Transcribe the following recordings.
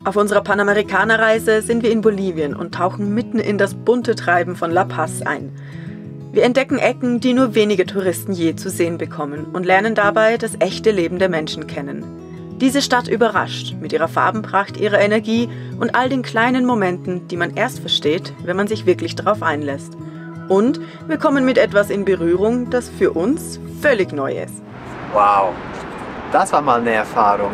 Auf unserer Panamericana-Reise sind wir in Bolivien und tauchen mitten in das bunte Treiben von La Paz ein. Wir entdecken Ecken, die nur wenige Touristen je zu sehen bekommen und lernen dabei das echte Leben der Menschen kennen. Diese Stadt überrascht mit ihrer Farbenpracht, ihrer Energie und all den kleinen Momenten, die man erst versteht, wenn man sich wirklich darauf einlässt. Und wir kommen mit etwas in Berührung, das für uns völlig neu ist. Wow, das war mal eine Erfahrung.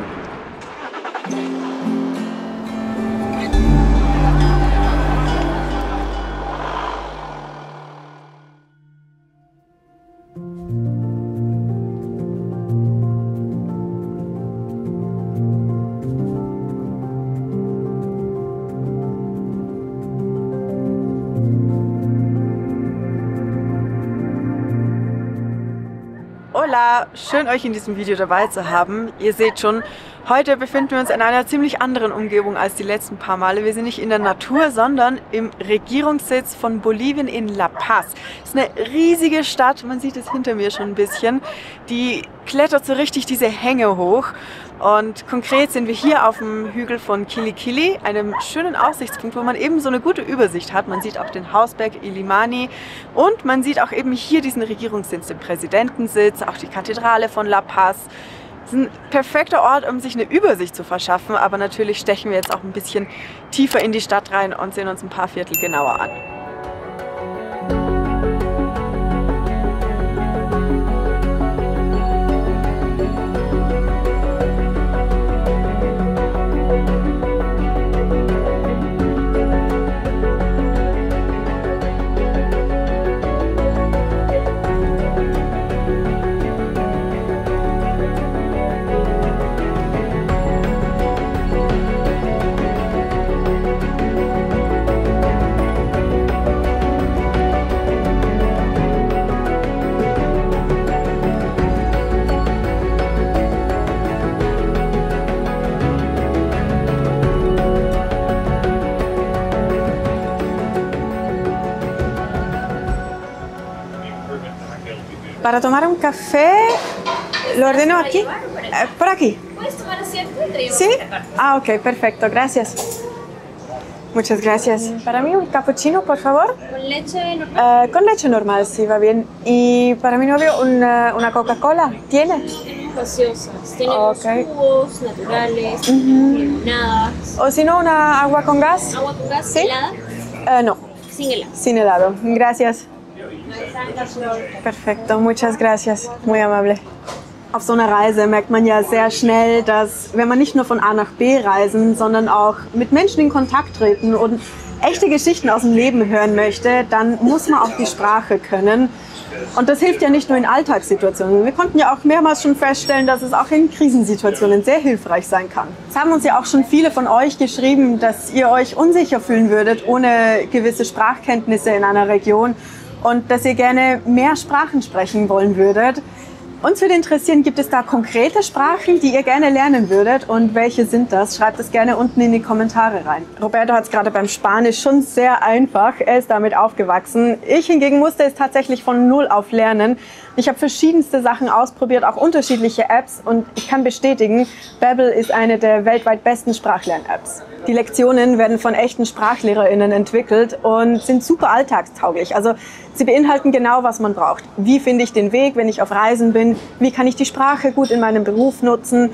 Hola, schön euch in diesem Video dabei zu haben. Ihr seht schon, heute befinden wir uns in einer ziemlich anderen Umgebung als die letzten paar Male. Wir sind nicht in der Natur, sondern im Regierungssitz von Bolivien in La Paz. Es ist eine riesige Stadt, man sieht es hinter mir schon ein bisschen. Die klettert so richtig diese Hänge hoch. Und konkret sind wir hier auf dem Hügel von Quiliquili, einem schönen Aussichtspunkt, wo man eben so eine gute Übersicht hat. Man sieht auch den Hausberg Illimani und man sieht auch eben hier diesen Regierungssitz, den Präsidentensitz, auch die Kathedrale von La Paz. Es ist ein perfekter Ort, um sich eine Übersicht zu verschaffen, aber natürlich stechen wir jetzt auch ein bisschen tiefer in die Stadt rein und sehen uns ein paar Viertel genauer an. Para tomar un café, ¿lo ordeno aquí? ¿Por aquí? Puedes tomar asiento y traemos ¿Sí? esta carta. Ah, ok, perfecto, gracias. Muchas gracias. Para mí un cappuccino, por favor. Con leche normal. Con leche normal, sí, va bien. Y para mi novio una Coca-Cola, ¿tiene? Tenemos gaseosas, tenemos Ok. jugos naturales, limonadas, O si no, una agua con gas. agua con gas, ¿Sí? helada, No, sin helado. sin helado. Gracias. Perfekto, muchas gracias. Muy amable. Auf so einer Reise merkt man ja sehr schnell, dass wenn man nicht nur von A nach B reisen, sondern auch mit Menschen in Kontakt treten und echte Geschichten aus dem Leben hören möchte, dann muss man auch die Sprache können. Und das hilft ja nicht nur in Alltagssituationen. Wir konnten ja auch mehrmals schon feststellen, dass es auch in Krisensituationen sehr hilfreich sein kann. Es haben uns ja auch schon viele von euch geschrieben, dass ihr euch unsicher fühlen würdet ohne gewisse Sprachkenntnisse in einer Region und dass ihr gerne mehr Sprachen sprechen wollen würdet. Uns würde interessieren, gibt es da konkrete Sprachen, die ihr gerne lernen würdet und welche sind das? Schreibt es gerne unten in die Kommentare rein. Roberto hat es gerade beim Spanisch schon sehr einfach, er ist damit aufgewachsen. Ich hingegen musste es tatsächlich von null auf lernen. Ich habe verschiedenste Sachen ausprobiert, auch unterschiedliche Apps und ich kann bestätigen, Babbel ist eine der weltweit besten Sprachlern-Apps. Die Lektionen werden von echten SprachlehrerInnen entwickelt und sind super alltagstauglich. Also sie beinhalten genau, was man braucht. Wie finde ich den Weg, wenn ich auf Reisen bin? Wie kann ich die Sprache gut in meinem Beruf nutzen?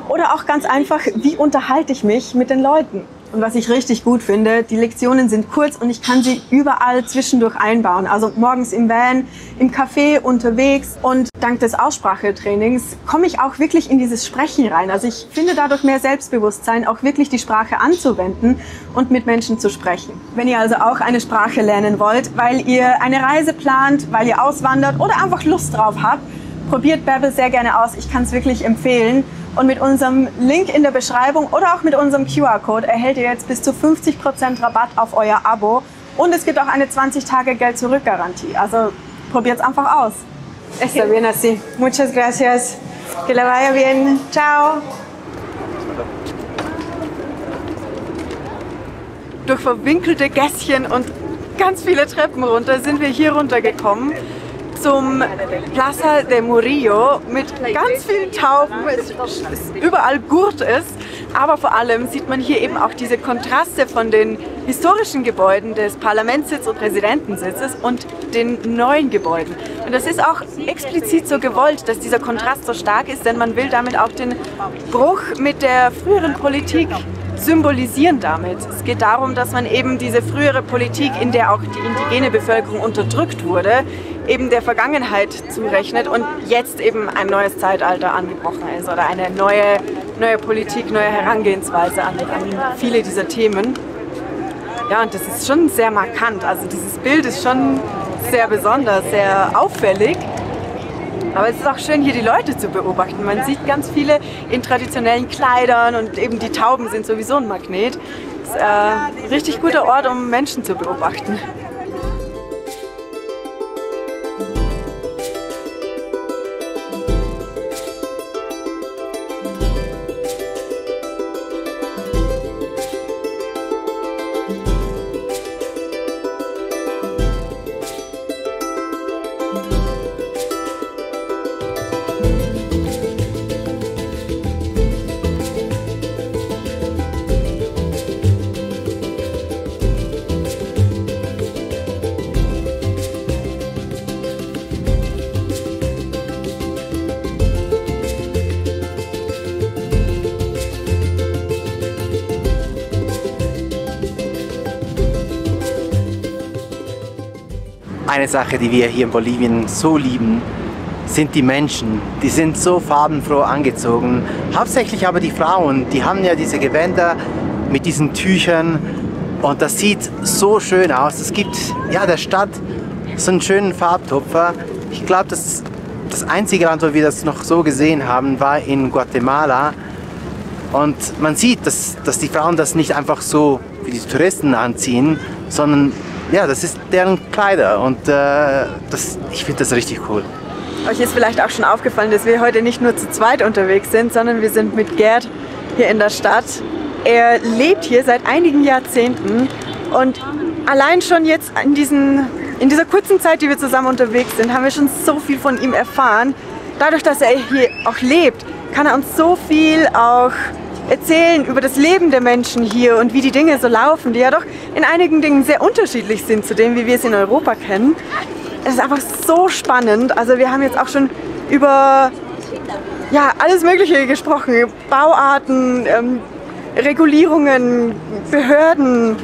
Oder auch ganz einfach, wie unterhalte ich mich mit den Leuten? Und was ich richtig gut finde, die Lektionen sind kurz und ich kann sie überall zwischendurch einbauen. Also morgens im Van, im Café, unterwegs. Und dank des Aussprachetrainings komme ich auch wirklich in dieses Sprechen rein. Also ich finde dadurch mehr Selbstbewusstsein, auch wirklich die Sprache anzuwenden und mit Menschen zu sprechen. Wenn ihr also auch eine Sprache lernen wollt, weil ihr eine Reise plant, weil ihr auswandert oder einfach Lust drauf habt, probiert Babbel sehr gerne aus. Ich kann es wirklich empfehlen. Und mit unserem Link in der Beschreibung oder auch mit unserem QR-Code erhält ihr jetzt bis zu 50% Rabatt auf euer Abo. Und es gibt auch eine 20-Tage-Geld-Zurück-Garantie. Also probiert es einfach aus. Está bien así. Muchas gracias. Que le vaya bien. Ciao. Durch verwinkelte Gässchen und ganz viele Treppen runter sind wir hier runtergekommen zum Plaza de Murillo mit ganz vielen Tauben, es überall Gurt ist. Aber vor allem sieht man hier eben auch diese Kontraste von den historischen Gebäuden des Parlamentssitzes und Präsidentensitzes und den neuen Gebäuden. Und das ist auch explizit so gewollt, dass dieser Kontrast so stark ist, denn man will damit auch den Bruch mit der früheren Politik symbolisieren damit. Es geht darum, dass man eben diese frühere Politik, in der auch die indigene Bevölkerung unterdrückt wurde, eben der Vergangenheit zurechnet und jetzt eben ein neues Zeitalter angebrochen ist oder eine neue Politik, neue Herangehensweise an viele dieser Themen. Ja, und das ist schon sehr markant. Also dieses Bild ist schon sehr besonders, sehr auffällig. Aber es ist auch schön, hier die Leute zu beobachten. Man sieht ganz viele in traditionellen Kleidern und eben die Tauben sind sowieso ein Magnet. Das ist ein richtig guter Ort, um Menschen zu beobachten. Eine Sache, die wir hier in Bolivien so lieben, sind die Menschen. Die sind so farbenfroh angezogen. Hauptsächlich aber die Frauen, die haben ja diese Gewänder mit diesen Tüchern und das sieht so schön aus. Es gibt ja der Stadt so einen schönen Farbtupfer. Ich glaube, das einzige Land, wo wir das noch so gesehen haben, war in Guatemala. Und man sieht, dass die Frauen das nicht einfach so wie die Touristen anziehen, sondern ja, das ist deren Kleider und ich finde das richtig cool. Euch ist vielleicht auch schon aufgefallen, dass wir heute nicht nur zu zweit unterwegs sind, sondern wir sind mit Gerd hier in der Stadt. Er lebt hier seit einigen Jahrzehnten und allein schon jetzt in dieser kurzen Zeit, die wir zusammen unterwegs sind, haben wir schon so viel von ihm erfahren. Dadurch, dass er hier auch lebt, kann er uns so viel auch erzählen über das Leben der Menschen hier und wie die Dinge so laufen, die ja doch in einigen Dingen sehr unterschiedlich sind zu dem, wie wir es in Europa kennen. Es ist einfach so spannend. Also wir haben jetzt auch schon über ja, alles Mögliche gesprochen. Bauarten, Regulierungen, Behörden,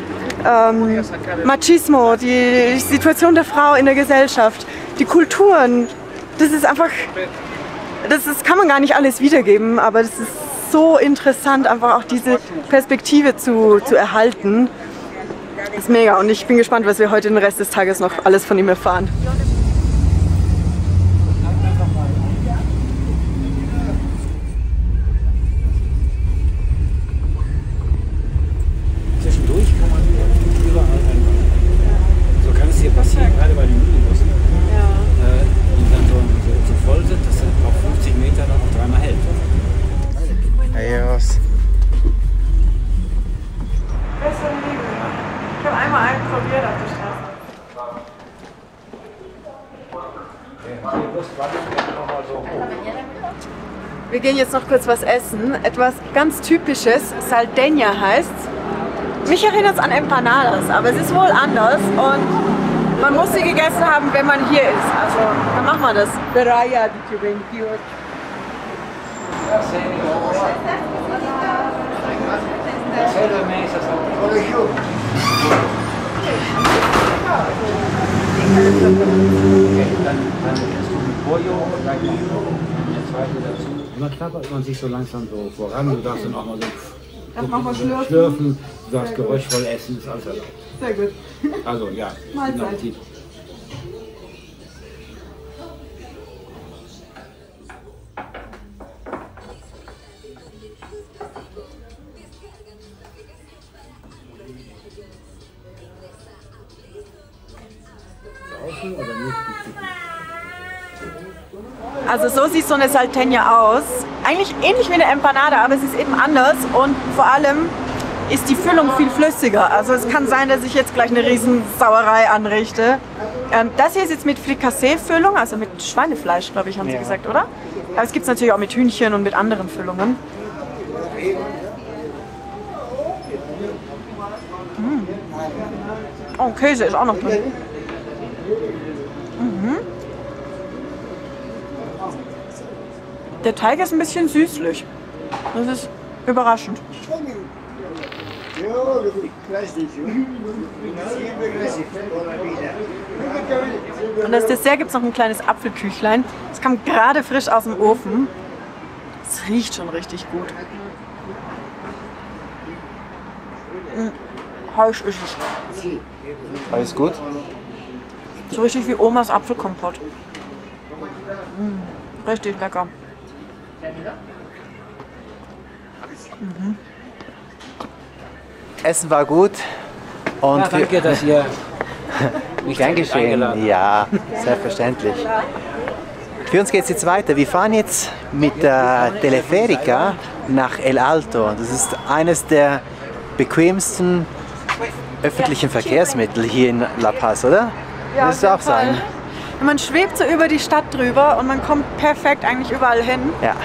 Machismo, die Situation der Frau in der Gesellschaft, die Kulturen. Das ist einfach, das kann man gar nicht alles wiedergeben, aber das ist so interessant, einfach auch diese Perspektive zu erhalten. Das ist mega und ich bin gespannt, was wir heute den Rest des Tages noch alles von ihm erfahren. Zwischendurch kann man überall einfach. So kann es hier passieren, gerade bei den Minibussen. Ja. Die dann so voll sind, dass er auf 50 Meter dann noch dreimal hält. Adios. Ich habe einmal einen probiert auf der Straße. Wir gehen jetzt noch kurz was essen. Etwas ganz Typisches, Salteña heißt's. Mich erinnert es an Empanadas, aber es ist wohl anders und man muss sie gegessen haben, wenn man hier ist. Also, dann machen wir das. Beraya, die Tübingen. Immer klappert man sich so langsam so voran, du darfst dann auch mal so schlürfen, du darfst geräuschvoll essen, ist alles erlaubt. Sehr gut. Also ja, Mahlzeit. Also so sieht so eine Salteña aus. Eigentlich ähnlich wie eine Empanada, aber es ist eben anders und vor allem ist die Füllung viel flüssiger. Also es kann sein, dass ich jetzt gleich eine Riesensauerei anrichte. Das hier ist jetzt mit Frikassee-Füllung, also mit Schweinefleisch, glaube ich, haben Sie gesagt, oder? Aber es gibt es natürlich auch mit Hühnchen und mit anderen Füllungen. Oh, Käse ist auch noch drin. Der Teig ist ein bisschen süßlich. Das ist überraschend. Und als Dessert gibt es noch ein kleines Apfelküchlein. Das kam gerade frisch aus dem Ofen. Es riecht schon richtig gut. Heiß ist es. Alles gut? So richtig wie Omas Apfelkompott. Richtig lecker. Essen war gut. Und Ja, danke, dass ihr mich Gern geschehen. eingeladen habt. Ja, selbstverständlich. Für uns geht es jetzt weiter. Wir fahren jetzt mit der Teleferica nach El Alto. Das ist eines der bequemsten öffentlichen Verkehrsmittel hier in La Paz, oder? Ja, Würdest du auch sagen? Man schwebt so über die Stadt drüber und man kommt perfekt eigentlich überall hin. Ja.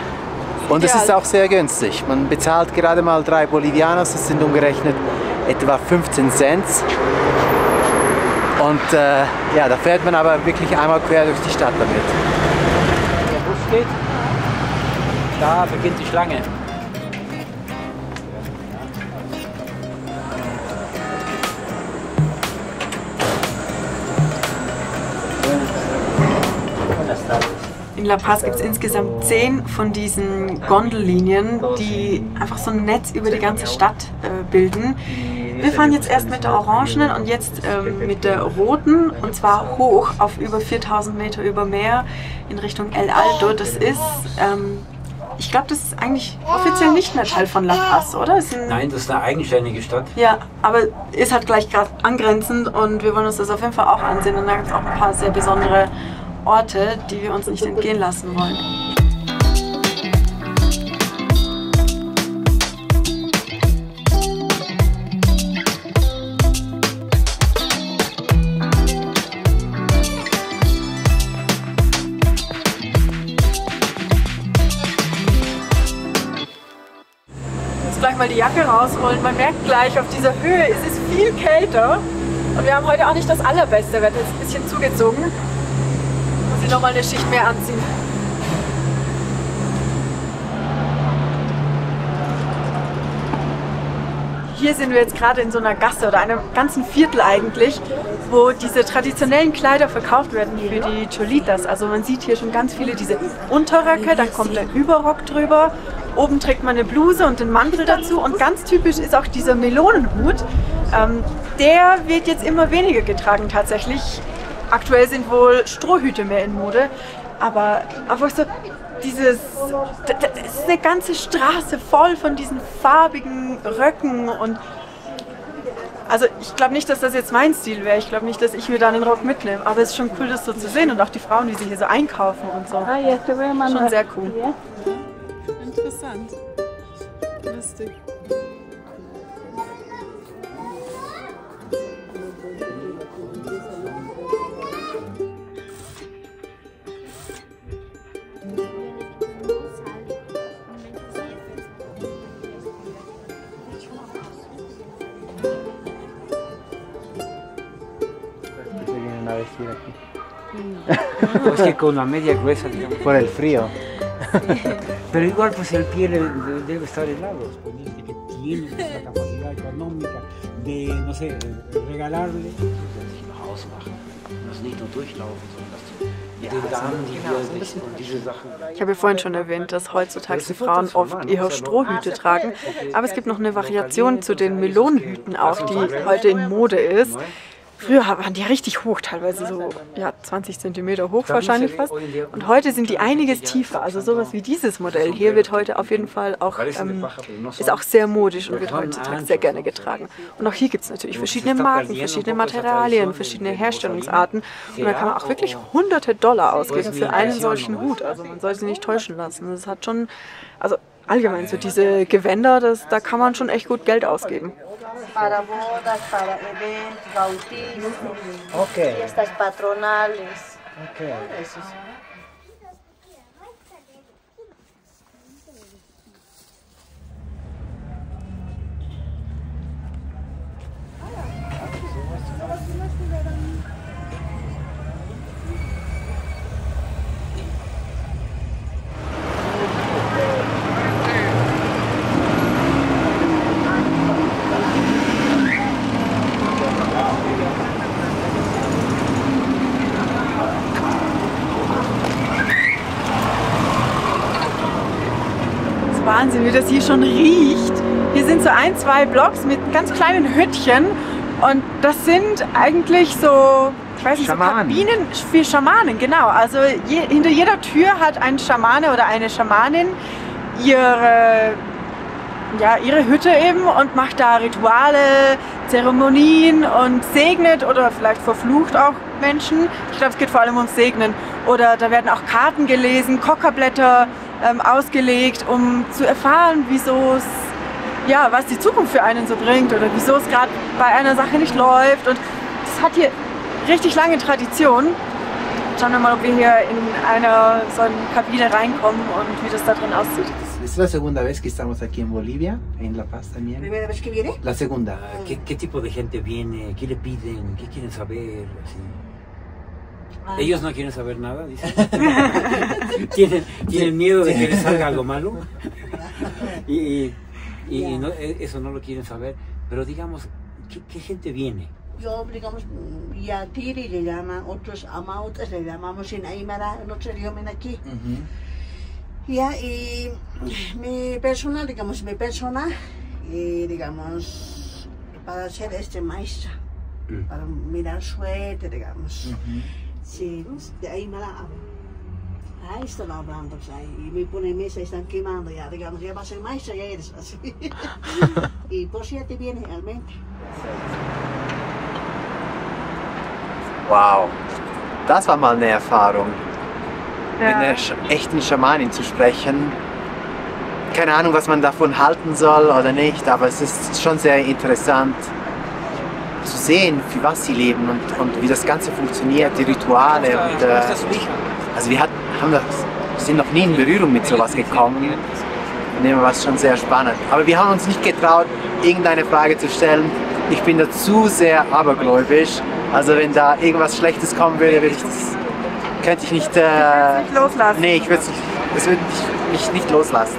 Und es ist Ideal. auch sehr günstig. Man bezahlt gerade mal 3 Bolivianos, das sind umgerechnet etwa 15 Cent. Und ja, da fährt man aber wirklich einmal quer durch die Stadt damit. Der Bus steht. Da beginnt die Schlange. In La Paz gibt es insgesamt 10 von diesen Gondellinien, die einfach so ein Netz über die ganze Stadt bilden. Wir fahren jetzt erst mit der orangenen und jetzt mit der roten, und zwar hoch auf über 4000 Meter über Meer in Richtung El Alto. Das ist, ich glaube, das ist eigentlich offiziell nicht mehr Teil von La Paz, oder? Nein, das ist eine eigenständige Stadt. Ja, aber ist halt gleich gerade angrenzend und wir wollen uns das auf jeden Fall auch ansehen. Und da gibt es auch ein paar sehr besondere Orte, die wir uns nicht entgehen lassen wollen. Jetzt gleich mal die Jacke rausholen. Man merkt gleich auf dieser Höhe, es ist viel kälter. Und wir haben heute auch nicht das allerbeste Wetter. Es ist ein bisschen zugezogen. Muss ich nochmal eine Schicht mehr anziehen. Hier sind wir jetzt gerade in so einer Gasse oder einem ganzen Viertel eigentlich, wo diese traditionellen Kleider verkauft werden für die Cholitas. Also man sieht hier schon ganz viele diese Unterröcke, dann kommt der Überrock drüber, oben trägt man eine Bluse und den Mantel dazu und ganz typisch ist auch dieser Melonenhut. Der wird jetzt immer weniger getragen tatsächlich. Aktuell sind wohl Strohhüte mehr in Mode, aber einfach so dieses, das ist eine ganze Straße voll von diesen farbigen Röcken und also ich glaube nicht, dass das jetzt mein Stil wäre, ich glaube nicht, dass ich mir da einen Rock mitnehme, aber es ist schon cool, das so zu sehen und auch die Frauen, wie sie hier so einkaufen und so. Schon sehr cool. Interessant. Lustig. Es que con la media gruesa, digamos. Por el frío. Pero igual, pues el pie debe estar helado. Dice que tiene esa capacidad económica de, no sé, regalarle. Sich nach Hause machen. Das nicht nur durchlaufen, sondern dass die den Damen, die hier sich und diese Sachen. Ich habe ja vorhin schon erwähnt, dass heutzutage die Frauen oft eher Strohhüte tragen. Aber es gibt noch eine Variation zu den Melonenhüten auch, die heute in Mode ist. Früher waren die richtig hoch, teilweise so ja, 20 cm hoch wahrscheinlich fast. Und heute sind die einiges tiefer. Also sowas wie dieses Modell hier wird heute auf jeden Fall auch, ist auch sehr modisch und wird heutzutage sehr gerne getragen. Und auch hier gibt es natürlich verschiedene Marken, verschiedene Materialien, verschiedene Herstellungsarten. Und da kann man auch wirklich hunderte $100 ausgeben für einen solchen Hut. Also man soll sich nicht täuschen lassen. Das hat schon, also allgemein so diese Gewänder, da kann man schon echt gut Geld ausgeben. Para bodas, para eventos, bautismos, Okay. fiestas patronales. Okay. wie das hier schon riecht. Hier sind so 1, 2 Blocks mit ganz kleinen Hüttchen und das sind eigentlich so, ich weiß nicht, Schamanen. so Kabinen für Schamanen, genau. Also hinter jeder Tür hat ein Schamane oder eine Schamanin ihre Hütte eben und macht da Rituale, Zeremonien und segnet oder vielleicht verflucht auch Menschen. Ich glaube, es geht vor allem ums Segnen. Oder da werden auch Karten gelesen, Kokablätter ausgelegt, um zu erfahren, was die Zukunft für einen so bringt oder wieso es gerade bei einer Sache nicht läuft. Und das hat hier richtig lange Tradition. Schauen wir mal, ob wir hier in so eine Kabine reinkommen und wie das da drin aussieht. Es la segunda vez que estamos aquí en Bolivia, en La Paz también. ¿Primera vez que viene? La segunda. ¿Qué tipo de gente viene? ¿Qué le piden? ¿Qué quieren saber? Así. Ellos no quieren saber nada, dicen. ¿Tienen miedo de que les salga algo malo. Y no, eso no lo quieren saber. Pero digamos, ¿qué gente viene? Yo, digamos, Yatiri le llaman, otros Amautas le llamamos en Aymara, en otro idioma aquí. Ya, y mi persona, digamos, para ser maestra, para mirar suerte, digamos. Sí, de Aymara hablo. Ahí están hablando, y me pone mesa, están quemando ya, digamos, ya vas a ser maestra, ya eres así. Y por si ya te viene realmente. Wow, das war mal eine Erfahrung, mit einer echten Schamanin zu sprechen. Keine Ahnung, was man davon halten soll oder nicht, aber es ist schon sehr interessant zu sehen, für was sie leben und wie das Ganze funktioniert, die Rituale. Und, also wir sind noch nie in Berührung mit sowas gekommen. Von dem her war es schon sehr spannend. Aber wir haben uns nicht getraut, irgendeine Frage zu stellen. Ich bin da zu sehr abergläubisch. Also wenn da irgendwas Schlechtes kommen würde, könnte ich nicht loslassen. Nee, es würde mich nicht loslassen.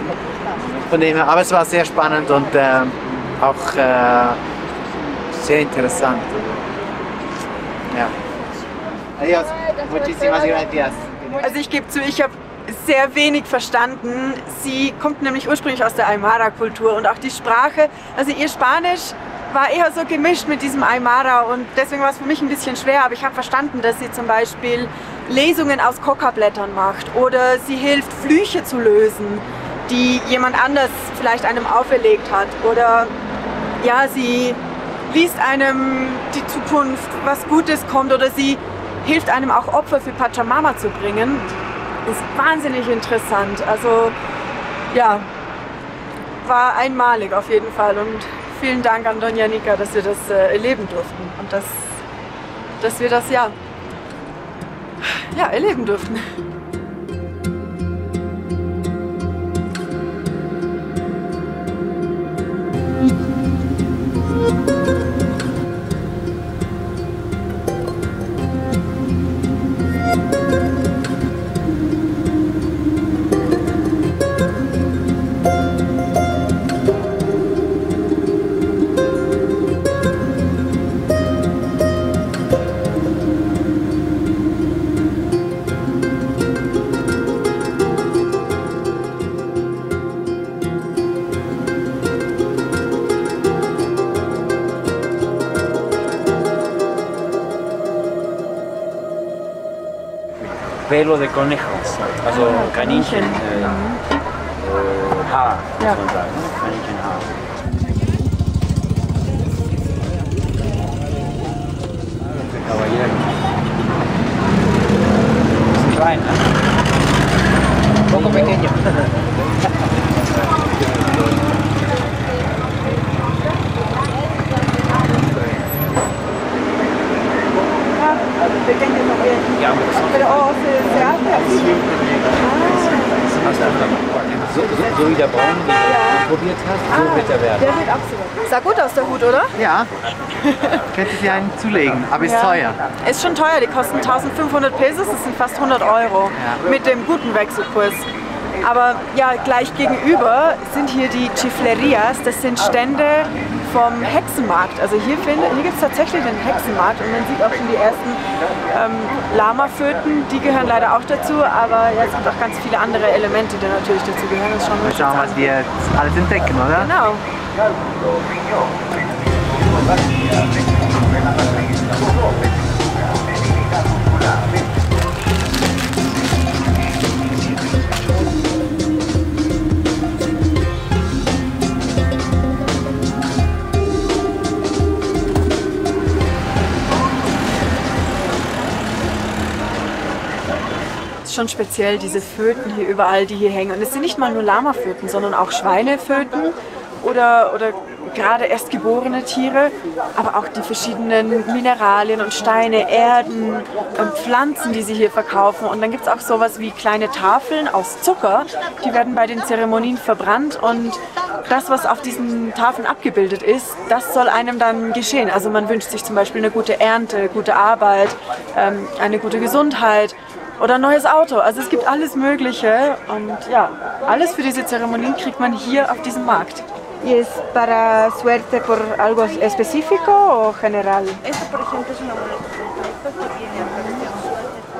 Von dem her, aber es war sehr spannend und auch sehr interessant. Ja. Adios. Muchísimas gracias. Also ich gebe zu, ich habe sehr wenig verstanden. Sie kommt nämlich ursprünglich aus der Aymara-Kultur und auch die Sprache, also ihr Spanisch war eher so gemischt mit diesem Aymara und deswegen war es für mich ein bisschen schwer, aber ich habe verstanden, dass sie zum Beispiel Lesungen aus Kokablättern macht oder sie hilft, Flüche zu lösen, die jemand anders vielleicht einem auferlegt hat oder ja, sie liest einem die Zukunft, was Gutes kommt oder sie hilft einem auch Opfer für Pachamama zu bringen. Das ist wahnsinnig interessant, also ja, war einmalig auf jeden Fall und vielen Dank an Doña Nica, dass wir das erleben durften und dass wir das ja erleben durften. Pelo de conejo, also Kaninchen, Haar, muss man sagen, Kaninchenhaar. Caballero. Ist klein, ne? Poco pequeño. Ja, so wie der Baum, den du probiert hast, so wird er werden. Der wird absolut. Sah gut aus, der Hut, oder? Ja, könnte sie einen zulegen, aber ist teuer. Ist schon teuer, die kosten 1500 Pesos, das sind fast 100 Euro. Ja. Mit dem guten Wechselkurs. Aber ja, gleich gegenüber sind hier die Chiflerias, das sind Stände vom Hexenmarkt. Also hier gibt es tatsächlich den Hexenmarkt und man sieht auch schon die ersten Lama-Föten, die gehören leider auch dazu, aber ja, es gibt auch ganz viele andere Elemente, die natürlich dazu gehören. Das schauen wir Mal schauen, was wir jetzt alles entdecken, oder? Genau. Schon speziell diese Föten hier überall, die hier hängen. Und es sind nicht mal nur Lamaföten, sondern auch Schweineföten oder gerade erst geborene Tiere, aber auch die verschiedenen Mineralien und Steine, Erden, Pflanzen, die sie hier verkaufen. Und dann gibt es auch sowas wie kleine Tafeln aus Zucker, die werden bei den Zeremonien verbrannt und das, was auf diesen Tafeln abgebildet ist, das soll einem dann geschehen. Also man wünscht sich zum Beispiel eine gute Ernte, gute Arbeit, eine gute Gesundheit oder ein neues Auto. Also es gibt alles Mögliche und ja, alles für diese Zeremonien kriegt man hier auf diesem Markt. ¿Y es para suerte por algo específico o general?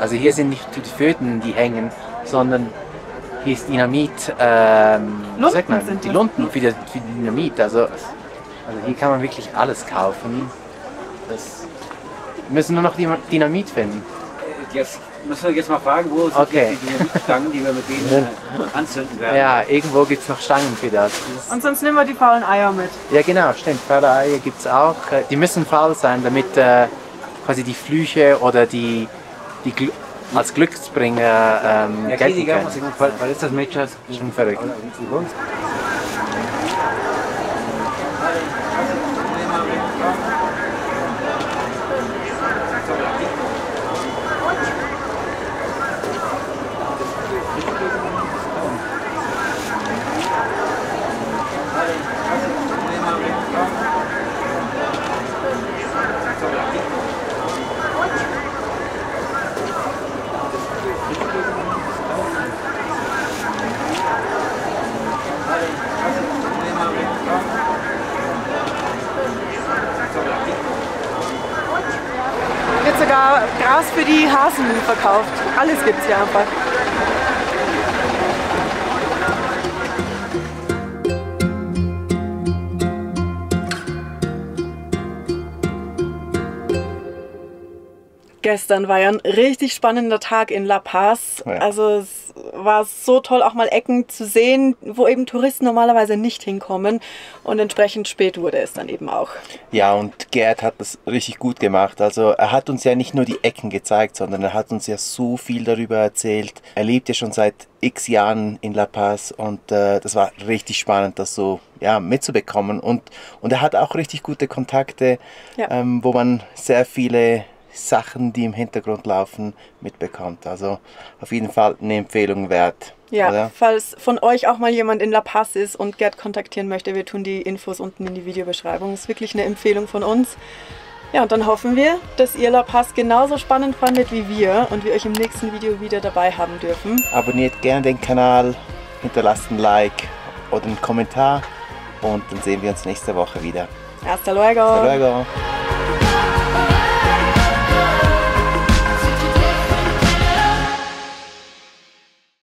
Also hier sind nicht die Föten, die hängen, sondern hier ist Dynamit, sagt man, sind die das. Lunten für Dynamit. Also hier kann man wirklich alles kaufen. Wir müssen nur noch Dynamit finden. Jetzt müssen wir jetzt mal fragen, wo sind Okay. die Dynamitstangen, die wir mit denen anzünden werden. Ja, irgendwo gibt es noch Stangen für das. Und sonst nehmen wir die faulen Eier mit. Ja genau, stimmt. Faule Eier gibt es auch. Die müssen faul sein, damit quasi die Flüche oder die als Glücksbringer gelten können. Para estas mechas. Schon verrückt. Wird sogar Gras für die Hasen verkauft. Alles gibt's hier einfach. Gestern war ja ein richtig spannender Tag in La Paz. Ja. Also es war so toll, auch mal Ecken zu sehen, wo eben Touristen normalerweise nicht hinkommen. Und entsprechend spät wurde es dann eben auch. Ja, und Gerd hat das richtig gut gemacht. Also er hat uns ja nicht nur die Ecken gezeigt, sondern er hat uns ja so viel darüber erzählt. Er lebt ja schon seit x Jahren in La Paz und das war richtig spannend, das so mitzubekommen. Und er hat auch richtig gute Kontakte, Ja. wo man sehr viele Sachen, die im Hintergrund laufen, mitbekommt. Also auf jeden Fall eine Empfehlung wert. Ja, oder? falls von euch auch mal jemand in La Paz ist und Gerd kontaktieren möchte, wir tun die Infos unten in die Videobeschreibung. Das ist wirklich eine Empfehlung von uns. Ja, und dann hoffen wir, dass ihr La Paz genauso spannend fandet wie wir und wir euch im nächsten Video wieder dabei haben dürfen. Abonniert gerne den Kanal, hinterlasst ein Like oder einen Kommentar und dann sehen wir uns nächste Woche wieder. Hasta luego! Hasta luego!